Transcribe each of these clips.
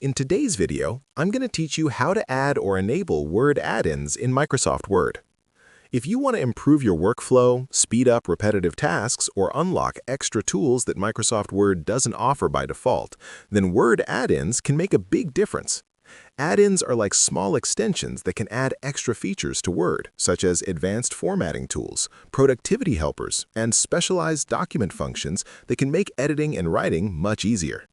In today's video, I'm going to teach you how to add or enable Word add-ins in Microsoft Word. If you want to improve your workflow, speed up repetitive tasks, or unlock extra tools that Microsoft Word doesn't offer by default, then Word add-ins can make a big difference. Add-ins are like small extensions that can add extra features to Word, such as advanced formatting tools, productivity helpers, and specialized document functions that can make editing and writing much easier.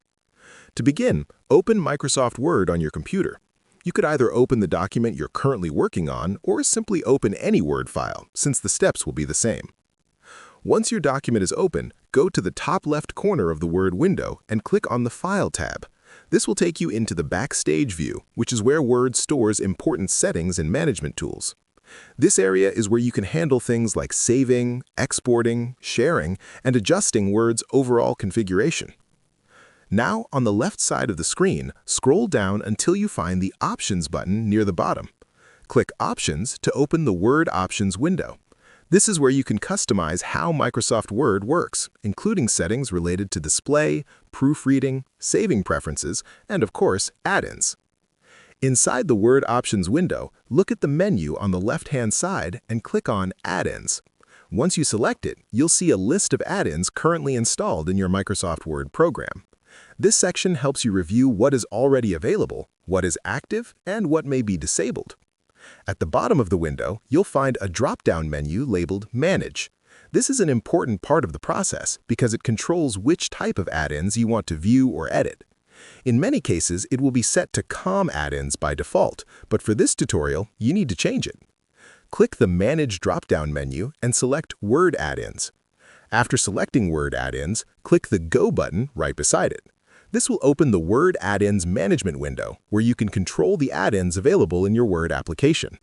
To begin, open Microsoft Word on your computer. You could either open the document you're currently working on or simply open any Word file, since the steps will be the same. Once your document is open, go to the top left corner of the Word window and click on the File tab. This will take you into the Backstage view, which is where Word stores important settings and management tools. This area is where you can handle things like saving, exporting, sharing, and adjusting Word's overall configuration. Now, on the left side of the screen, scroll down until you find the Options button near the bottom. Click Options to open the Word Options window. This is where you can customize how Microsoft Word works, including settings related to display, proofreading, saving preferences, and of course, add-ins. Inside the Word Options window, look at the menu on the left-hand side and click on Add-ins. Once you select it, you'll see a list of add-ins currently installed in your Microsoft Word program. This section helps you review what is already available, what is active, and what may be disabled. At the bottom of the window, you'll find a drop-down menu labeled Manage. This is an important part of the process because it controls which type of add-ins you want to view or edit. In many cases, it will be set to COM add-ins by default, but for this tutorial, you need to change it. Click the Manage drop-down menu and select Word add-ins. After selecting Word add-ins, click the Go button right beside it. This will open the Word add-ins management window, where you can control the add-ins available in your Word application.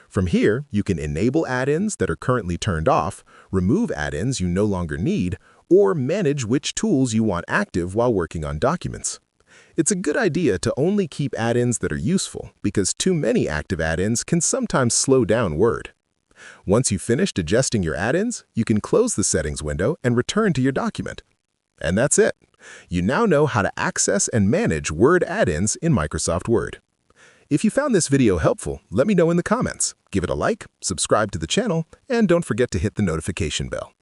From here, you can enable add-ins that are currently turned off, remove add-ins you no longer need, or manage which tools you want active while working on documents. It's a good idea to only keep add-ins that are useful, because too many active add-ins can sometimes slow down Word. Once you've finished adjusting your add-ins, you can close the Settings window and return to your document. And that's it. You now know how to access and manage Word add-ins in Microsoft Word. If you found this video helpful, let me know in the comments. Give it a like, subscribe to the channel, and don't forget to hit the notification bell.